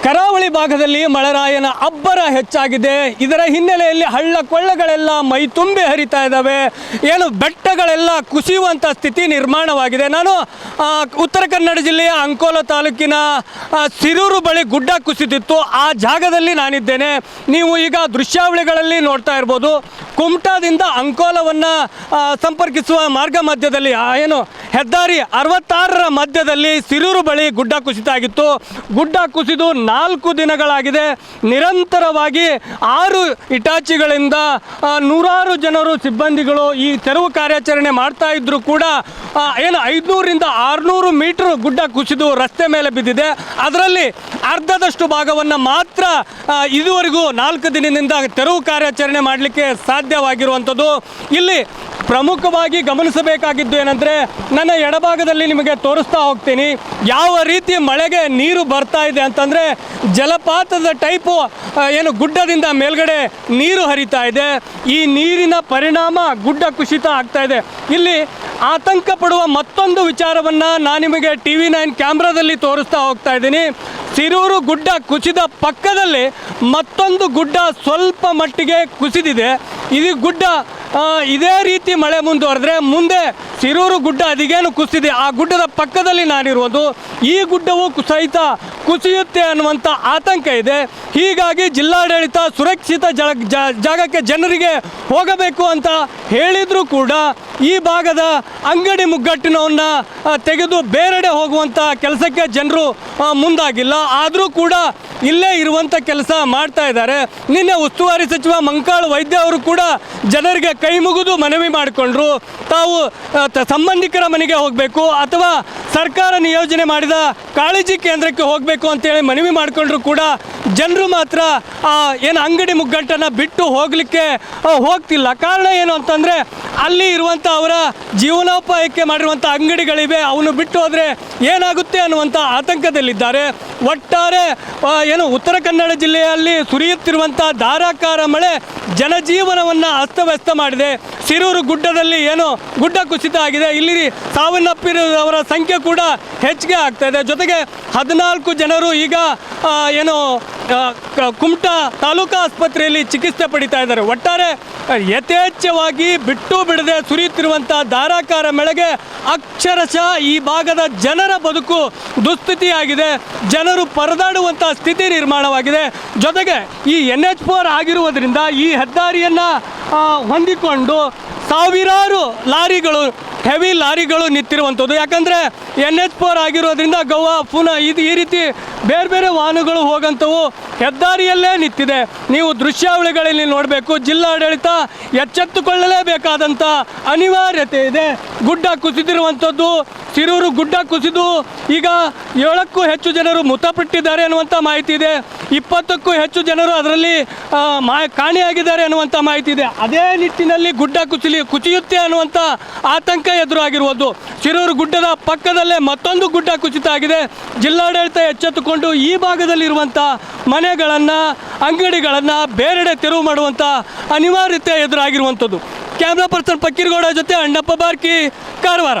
ಕರಾವಳಿ ಭಾಗದಲ್ಲಿ ಮಳೆರಾಯನ ಅಬ್ಬರ ಹೆಚ್ಚಾಗಿದೆ. ಇದರ ಹಿನ್ನೆಲೆಯಲ್ಲಿ ಹಳ್ಳ ಕೊಳ್ಳಗಳೆಲ್ಲ ಮೈ ತುಂಬಿ ಹರಿತಾ ಇದ್ದಾವೆ. ಏನು ಬೆಟ್ಟಗಳೆಲ್ಲ ಕುಸಿಯುವಂಥ ಸ್ಥಿತಿ ನಿರ್ಮಾಣವಾಗಿದೆ. ನಾನು ಉತ್ತರ ಕನ್ನಡ ಜಿಲ್ಲೆಯ ಅಂಕೋಲ ತಾಲೂಕಿನ ಸಿರೂರು ಬಳಿ ಗುಡ್ಡ ಕುಸಿದಿತ್ತು. ಆ ಜಾಗದಲ್ಲಿ ನಾನಿದ್ದೇನೆ. ನೀವು ಈಗ ದೃಶ್ಯಾವಳಿಗಳಲ್ಲಿ ನೋಡ್ತಾ ಇರ್ಬೋದು. ಕುಮಟಾದಿಂದ ಅಂಕೋಲವನ್ನು ಸಂಪರ್ಕಿಸುವ ಮಾರ್ಗ ಮಧ್ಯದಲ್ಲಿ ಏನು ಹೆದ್ದಾರಿ 66ರ ಮಧ್ಯದಲ್ಲಿ ಸಿರೂರು ಬಳಿ ಗುಡ್ಡ ಕುಸಿತ ಆಗಿತ್ತು. ಗುಡ್ಡ ಕುಸಿದು 4 ದಿನಗಳಾಗಿದೆ. ನಿರಂತರವಾಗಿ 6 ಇಟಾಚಿಗಳಿಂದ ನೂರಾರು ಜನರು ಸಿಬ್ಬಂದಿಗಳು ಈ ತೆರವು ಕಾರ್ಯಾಚರಣೆ ಮಾಡ್ತಾ ಇದ್ದರೂ ಕೂಡ ಏನು 500ರಿಂದ 600 ಮೀಟರ್ ಗುಡ್ಡ ಕುಸಿದು ರಸ್ತೆ ಮೇಲೆ ಬಿದ್ದಿದೆ. ಅದರಲ್ಲಿ ಅರ್ಧದಷ್ಟು ಭಾಗವನ್ನು ಮಾತ್ರ ಇದುವರೆಗೂ 4 ದಿನದಿಂದ ತೆರವು ಕಾರ್ಯಾಚರಣೆ ಮಾಡಲಿಕ್ಕೆ ಸಾಧ್ಯವಾಗಿರುವಂಥದ್ದು. ಇಲ್ಲಿ ಪ್ರಮುಖವಾಗಿ ಗಮನಿಸಬೇಕಾಗಿದ್ದು ಏನಂದರೆ, ನನ್ನ ಎಡಭಾಗದಲ್ಲಿ ನಿಮಗೆ ತೋರಿಸ್ತಾ ಹೋಗ್ತೀನಿ ಯಾವ ರೀತಿ ಮಳೆಗೆ ನೀರು ಬರ್ತಾ ಇದೆ ಅಂತಂದರೆ, ಜಲಪಾತದ ಟೈಪು ಏನು ಗುಡ್ಡದಿಂದ ಮೇಲ್ಗಡೆ ನೀರು ಹರಿತಾ ಇದೆ. ಈ ನೀರಿನ ಪರಿಣಾಮ ಗುಡ್ಡ ಕುಸಿತ ಆಗ್ತಾ ಇದೆ. ಇಲ್ಲಿ ಆತಂಕ ಪಡುವ ಮತ್ತೊಂದು ವಿಚಾರವನ್ನು ನಾನು ನಿಮಗೆ TV9 ಕ್ಯಾಮ್ರಾದಲ್ಲಿ ತೋರಿಸ್ತಾ ಹೋಗ್ತಾ ಇದ್ದೀನಿ. ಸಿರೂರು ಗುಡ್ಡ ಕುಸಿದ ಪಕ್ಕದಲ್ಲಿ ಮತ್ತೊಂದು ಗುಡ್ಡ ಸ್ವಲ್ಪ ಮಟ್ಟಿಗೆ ಕುಸಿದಿದೆ. ಇದು ಗುಡ್ಡ ಇದೇ ರೀತಿ ಮಳೆ ಮುಂದುವರೆದ್ರೆ ಮುಂದೆ ಸಿರೂರು ಗುಡ್ಡ ಅದಿಗೇನು ಕುಸಿದೆ ಆ ಗುಡ್ಡದ ಪಕ್ಕದಲ್ಲಿ ನಾನಿರುವುದು. ಈ ಗುಡ್ಡವು ಸಹಿತ ಕುಸಿಯುತ್ತೆ ಅನ್ನುವಂಥ ಆತಂಕ ಇದೆ. ಹೀಗಾಗಿ ಜಿಲ್ಲಾಡಳಿತ ಸುರಕ್ಷಿತ ಜಾಗಕ್ಕೆ ಜನರಿಗೆ ಹೋಗಬೇಕು ಅಂತ ಹೇಳಿದರೂ ಕೂಡ ಈ ಭಾಗದ ಅಂಗಡಿ ಮುಗ್ಗಟ್ಟಿನವನ್ನು ತೆಗೆದು ಬೇರೆಡೆ ಹೋಗುವಂಥ ಕೆಲಸಕ್ಕೆ ಜನರು ಮುಂದಾಗಿಲ್ಲ. ಆದರೂ ಕೂಡ ಇಲ್ಲೇ ಇರುವಂಥ ಕೆಲಸ ಮಾಡ್ತಾ ಇದ್ದಾರೆ. ನಿನ್ನೆ ಉಸ್ತುವಾರಿ ಸಚಿವ ಮಂಕಾಳ ವೈದ್ಯ ಅವರು ಕೂಡ ಜನರಿಗೆ ಕೈ ಮುಗಿದು ಮನವಿ ಮಾಡಿಕೊಂಡ್ರು. ತಾವು ಸಂಬಂಧಿಕರ ಮನೆಗೆ ಹೋಗಬೇಕು ಅಥವಾ ಸರ್ಕಾರ ನಿಯೋಜನೆ ಮಾಡಿದ ಕಾಳಜಿ ಕೇಂದ್ರಕ್ಕೆ ಹೋಗಬೇಕು ಅಂತೇಳಿ ಮನವಿ ಮಾಡಿಕೊಂಡ್ರು ಕೂಡ ಜನರು ಮಾತ್ರ ಏನು ಅಂಗಡಿ ಮುಗ್ಗಟ್ಟನ್ನು ಬಿಟ್ಟು ಹೋಗಲಿಕ್ಕೆ ಹೋಗ್ತಿಲ್ಲ. ಕಾರಣ ಏನು ಅಂತಂದರೆ, ಅಲ್ಲಿ ಇರುವಂಥ ಅವರ ಜೀವನೋಪಾಯಕ್ಕೆ ಮಾಡಿರುವಂಥ ಅಂಗಡಿಗಳಿವೆ, ಅವನು ಬಿಟ್ಟು ಹೋದರೆ ಏನಾಗುತ್ತೆ ಅನ್ನುವಂಥ ಆತಂಕದಲ್ಲಿದ್ದಾರೆ. ಒಟ್ಟಾರೆ ಏನು ಉತ್ತರ ಕನ್ನಡ ಜಿಲ್ಲೆಯಲ್ಲಿ ಸುರಿಯುತ್ತಿರುವಂಥ ಧಾರಾಕಾರ ಮಳೆ ಜನಜೀವನವನ್ನು ಅಸ್ತವ್ಯಸ್ತ ಮಾಡಿದೆ. ಸಿರೂರು ಗುಡ್ಡದಲ್ಲಿ ಏನು ಗುಡ್ಡ ಕುಸಿತ ಆಗಿದೆ. ಇಲ್ಲಿ ಸಾವನ್ನಪ್ಪಿರುವವರ ಸಂಖ್ಯೆ ಕೂಡ ಹೆಚ್ಚಿಗೆ ಆಗ್ತಾ ಇದೆ. ಜೊತೆಗೆ 14 ಜನರು ಈಗ ಏನು ಕುಮಟಾ ತಾಲೂಕಾ ಆಸ್ಪತ್ರೆಯಲ್ಲಿ ಚಿಕಿತ್ಸೆ ಪಡಿತಾ ಇದ್ದಾರೆ. ಒಟ್ಟಾರೆ ಯಥೇಚ್ಛವಾಗಿ ಬಿಟ್ಟು ಬಿಡದೆ ಸುರಿಯುತ್ತಿರುವಂಥ ಧಾರಾಕಾರ ಮಳೆಗೆ ಅಕ್ಷರಶಃ ಈ ಭಾಗದ ಜನರ ಬದುಕು ದುಸ್ಥಿತಿಯಾಗಿದೆ. ಜನರು ಪರದಾಡುವಂಥ ಸ್ಥಿತಿ ನಿರ್ಮಾಣವಾಗಿದೆ. ಜೊತೆಗೆ ಈ NH4 ಆಗಿರುವುದರಿಂದ ಈ ಹೆದ್ದಾರಿಯನ್ನು ಹೊಂದಿಕೊಂಡು ಸಾವಿರಾರು ಲಾರಿಗಳು, ಹೆವಿ ಲಾರಿಗಳು ನಿಂತಿರುವಂಥದ್ದು. ಯಾಕಂದರೆ NH4 ಆಗಿರೋದ್ರಿಂದ ಗೋವಾ, ಪುನಃ ಈ ರೀತಿ ಬೇರೆ ಬೇರೆ ವಾಹನಗಳು ಹೋಗಂಥವು ಹೆದ್ದಾರಿಯಲ್ಲೇ ನಿಂತಿದೆ. ನೀವು ದೃಶ್ಯಾವಳಿಗಳಲ್ಲಿ ನೋಡಬೇಕು. ಜಿಲ್ಲಾಡಳಿತ ಎಚ್ಚೆತ್ತುಕೊಳ್ಳಲೇಬೇಕಾದಂಥ ಅನಿವಾರ್ಯತೆ ಇದೆ. ಗುಡ್ಡ ಕುಸಿದಿರುವಂಥದ್ದು, ಸಿರೂರು ಗುಡ್ಡ ಕುಸಿದು ಈಗ 7ಕ್ಕೂ ಹೆಚ್ಚು ಜನರು ಮೃತಪಟ್ಟಿದ್ದಾರೆ ಅನ್ನುವಂಥ ಮಾಹಿತಿ ಇದೆ. 20ಕ್ಕೂ ಹೆಚ್ಚು ಜನರು ಅದರಲ್ಲಿ ಕಾಣೆಯಾಗಿದ್ದಾರೆ ಅನ್ನುವಂಥ ಮಾಹಿತಿ ಇದೆ. ಅದೇ ನಿಟ್ಟಿನಲ್ಲಿ ಗುಡ್ಡ ಕುಸಿಯುತ್ತೆ ಅನ್ನುವಂಥ ಆತಂಕ ಎದುರಾಗಿರುವುದು. ಸಿರೂರು ಗುಡ್ಡದ ಪಕ್ಕದಲ್ಲೇ ಮತ್ತೊಂದು ಗುಡ್ಡ ಕುಸಿತ ಆಗಿದೆ. ಜಿಲ್ಲಾಡಳಿತ ಎಚ್ಚೆತ್ತುಕೊಂಡು ಈ ಭಾಗದಲ್ಲಿರುವಂಥ ಮನೆಗಳನ್ನು, ಅಂಗಡಿಗಳನ್ನು ಬೇರೆಡೆ ತೆರವು ಮಾಡುವಂಥ ಅನಿವಾರ್ಯತೆ ಎದುರಾಗಿರುವಂಥದ್ದು. ಕ್ಯಾಮ್ರಾ ಪರ್ಸನ್ ಪಕ್ಕೀರ್ಗೌಡ ಜೊತೆ ಅಣ್ಣಪ್ಪ ಬಾರ್ಕಿ, ಕಾರವಾರ.